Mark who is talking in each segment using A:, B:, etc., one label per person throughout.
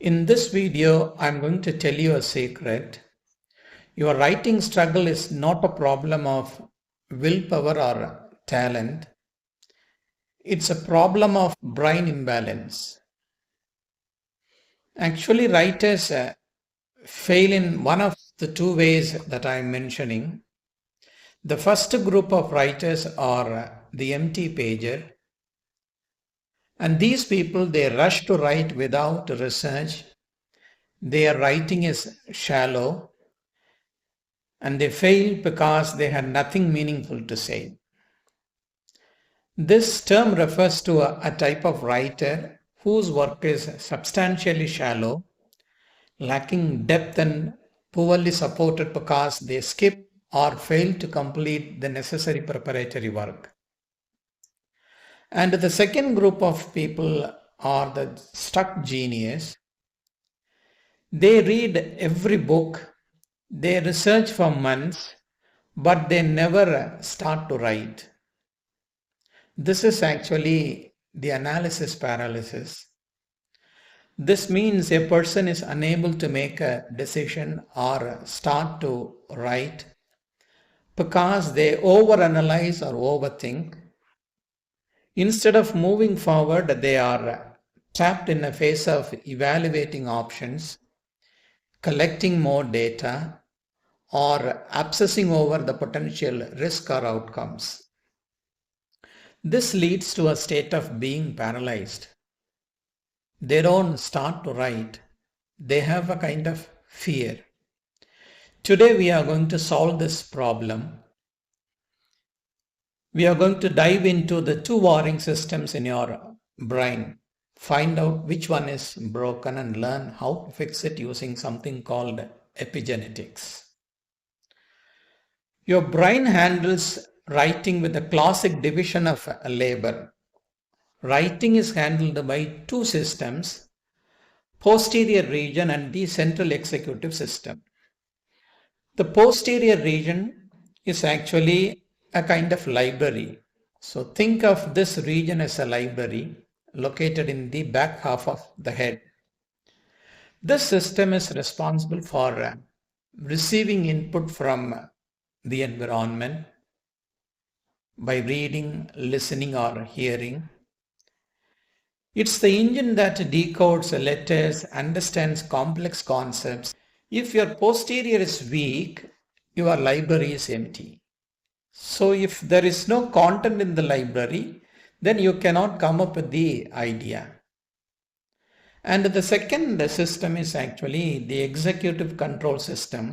A: In this video, I'm going to tell you a secret. Your writing struggle is not a problem of willpower or talent. It's a problem of brain imbalance. Actually, writers fail in one of the two ways that I'm mentioning. The first group of writers are the empty pager. And these people, they rush to write without research. Their writing is shallow. And they fail because they had nothing meaningful to say. This term refers to a type of writer whose work is substantially shallow, lacking depth and poorly supported because they skip or fail to complete the necessary preparatory work. And the second group of people are the stuck genius. They read every book, they research for months, but they never start to write. This is actually the analysis paralysis. This means a person is unable to make a decision or start to write because they overanalyze or overthink. Instead of moving forward, they are trapped in a phase of evaluating options, collecting more data, or obsessing over the potential risk or outcomes. This leads to a state of being paralyzed. They don't start to write. They have a kind of fear. Today we are going to solve this problem. We are going to dive into the two warring systems in your brain. Find out which one is broken and learn how to fix it using something called epigenetics. Your brain handles writing with a classic division of labor. Writing is handled by two systems, posterior region and the central executive system. The posterior region is actually a kind of library. So think of this region as a library located in the back half of the head. This system is responsible for receiving input from the environment by reading, listening, or hearing. It's the engine that decodes letters, understands complex concepts. If your posterior is weak, your library is empty. So if there is no content in the library, then you cannot come up with the idea. And the second system is actually the executive control system.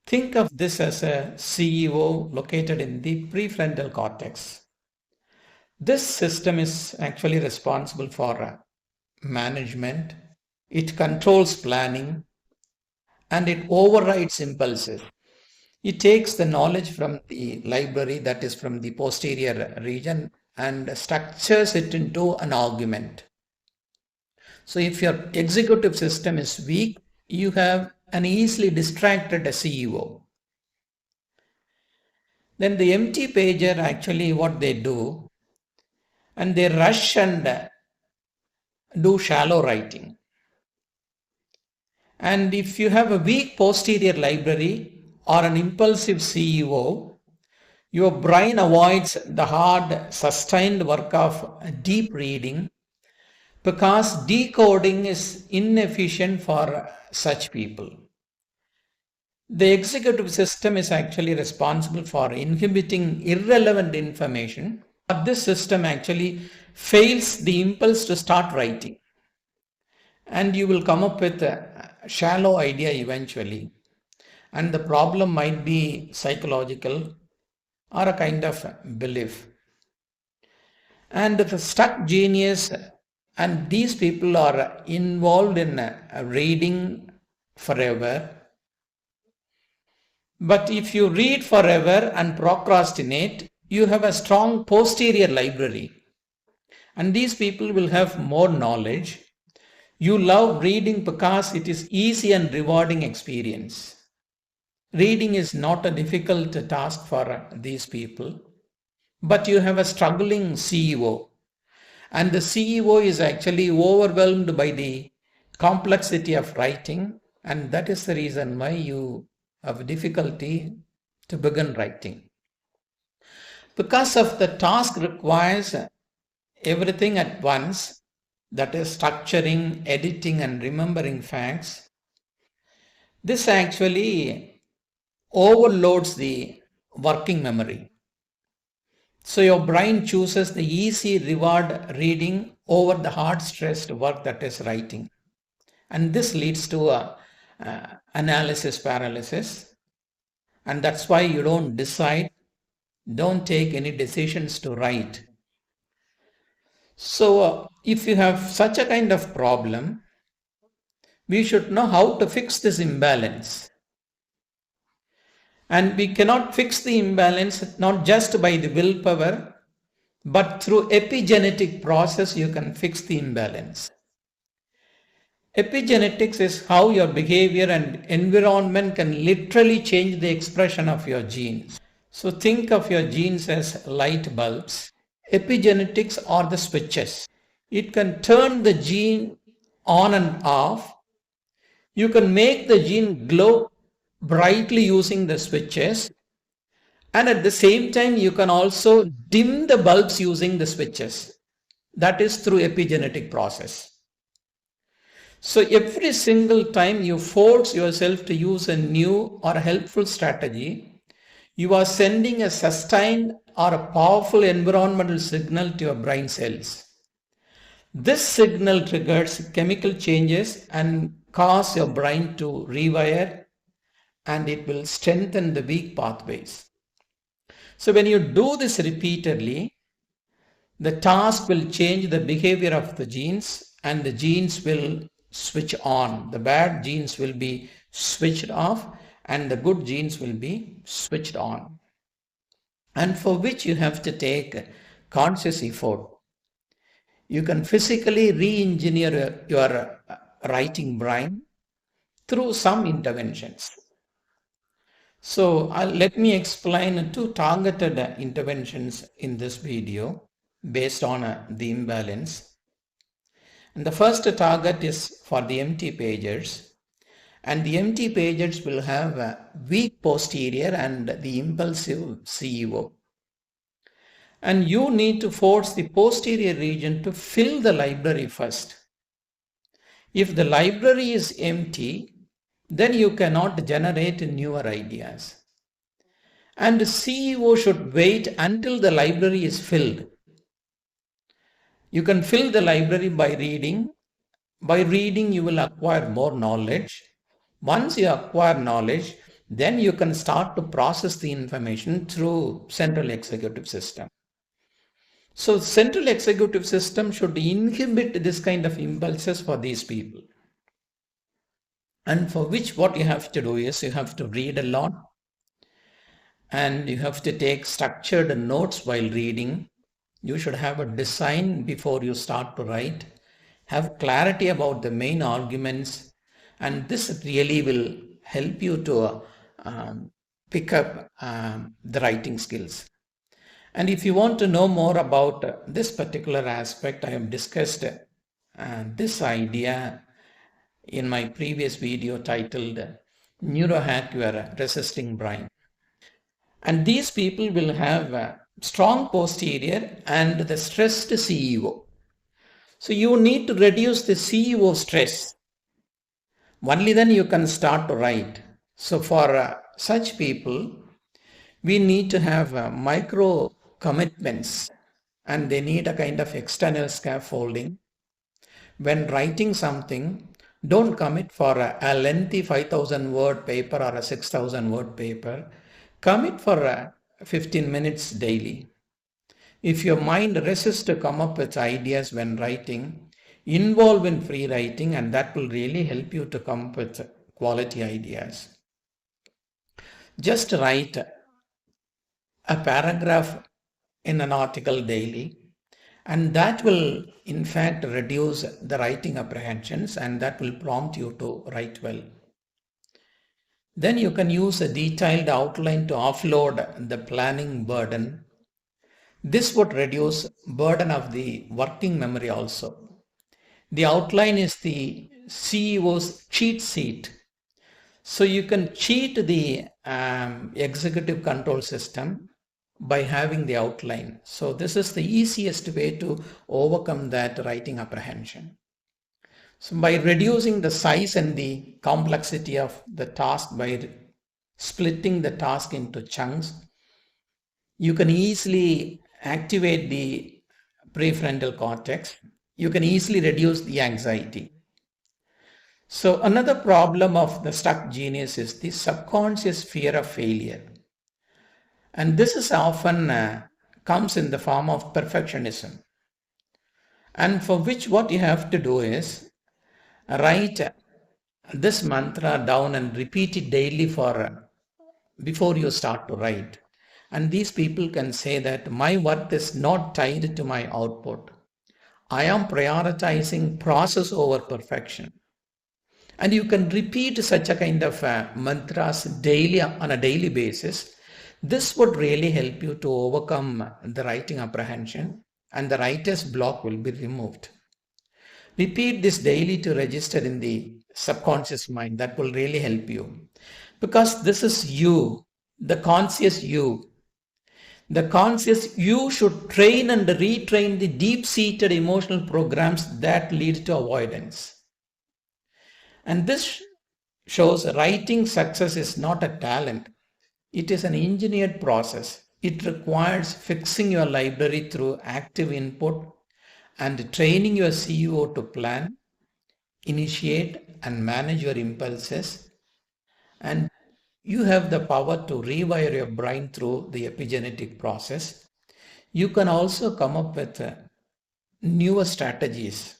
A: Think of this as a CEO located in the prefrontal cortex. This system is actually responsible for management. It controls planning and it overrides impulses. It takes the knowledge from the library, that is from the posterior region, and structures it into an argument. So if your executive system is weak, you have an easily distracted CEO. Then the empty pager, actually what they do, and they rush and do shallow writing. And if you have a weak posterior library or an impulsive CEO, your brain avoids the hard, sustained work of deep reading because decoding is inefficient for such people. The executive system is actually responsible for inhibiting irrelevant information, but this system actually fails the impulse to start writing. And you will come up with a shallow idea eventually. And the problem might be psychological or a kind of belief. And the stuck genius, and these people are involved in reading forever. But if you read forever and procrastinate, you have a strong posterior library. And these people will have more knowledge. You love reading because it is easy and rewarding experience. Reading is not a difficult task for these people. But you have a struggling CEO. And the CEO is actually overwhelmed by the complexity of writing, and that is the reason why you have difficulty to begin writing. Because of the task requires everything at once, that is structuring, editing, and remembering facts, this actually overloads the working memory. So your brain chooses the easy reward reading over the hard stressed work, that is writing. And this leads to analysis paralysis. And that's why you don't decide, don't take any decisions to write. So if you have such a kind of problem, we should know how to fix this imbalance. And we cannot fix the imbalance not just by the willpower, but through epigenetic process you can fix the imbalance. Epigenetics is how your behavior and environment can literally change the expression of your genes. So think of your genes as light bulbs. Epigenetics are the switches. It can turn the gene on and off. You can make the gene glow brightly using the switches, and at the same time you can also dim the bulbs using the switches. That is through epigenetic process. So every single time you force yourself to use a new or helpful strategy, you are sending a sustained or a powerful environmental signal to your brain cells. This signal triggers chemical changes and cause your brain to rewire, and it will strengthen the weak pathways. So when you do this repeatedly, the task will change the behavior of the genes, and the genes will switch on. The bad genes will be switched off and the good genes will be switched on. And for which you have to take conscious effort. You can physically re-engineer your writing brain through some interventions. So let me explain 2 targeted interventions in this video based on the imbalance. And the first target is for the empty pages, and the empty pages will have a weak posterior and the impulsive CEO. And you need to force the posterior region to fill the library first. If the library is empty, then you cannot generate newer ideas. And the CEO should wait until the library is filled. You can fill the library by reading. By reading, you will acquire more knowledge. Once you acquire knowledge, then you can start to process the information through central executive system. So central executive system should inhibit this kind of impulses for these people. And for which what you have to do is you have to read a lot, and you have to take structured notes while reading. You should have a design before you start to write. Have clarity about the main arguments, and this really will help you to pick up the writing skills. And if you want to know more about this particular aspect, I have discussed this idea in my previous video titled Neurohack Your Resisting Brain. And these people will have a strong posterior and the stressed CEO. So you need to reduce the CEO stress. Only then you can start to write. So for such people, we need to have micro commitments, and they need a kind of external scaffolding. When writing something, don't commit for a lengthy 5,000 word paper or a 6,000 word paper. Commit for 15 minutes daily. If your mind resists to come up with ideas when writing, involve in free writing, and that will really help you to come up with quality ideas. Just write a paragraph in an article daily, and that will in fact reduce the writing apprehensions, and that will prompt you to write well. Then you can use a detailed outline to offload the planning burden. This would reduce burden of the working memory also. The outline is the CEO's cheat sheet. So you can cheat the executive control system by having the outline. So this is the easiest way to overcome that writing apprehension. So by reducing the size and the complexity of the task by splitting the task into chunks, you can easily activate the prefrontal cortex. You can easily reduce the anxiety. So another problem of the stuck genius is the subconscious fear of failure. And this is often comes in the form of perfectionism. And for which what you have to do is write this mantra down and repeat it daily for before you start to write. And these people can say that my worth is not tied to my output. I am prioritizing process over perfection. And you can repeat such a kind of mantras daily on a daily basis. This would really help you to overcome the writing apprehension, and the writer's block will be removed. Repeat this daily to register in the subconscious mind. That will really help you, because this is you, the conscious you. The conscious you should train and retrain the deep-seated emotional programs that lead to avoidance. And this shows writing success is not a talent. It is an engineered process. It requires fixing your library through active input and training your CEO to plan, initiate, and manage your impulses. And you have the power to rewire your brain through the epigenetic process. You can also come up with newer strategies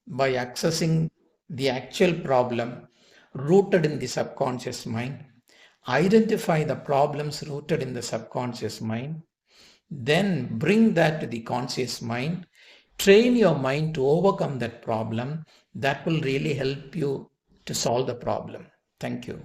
A: by accessing the actual problem rooted in the subconscious mind. Identify the problems rooted in the subconscious mind, then bring that to the conscious mind. Train your mind to overcome that problem. That will really help you to solve the problem. Thank you.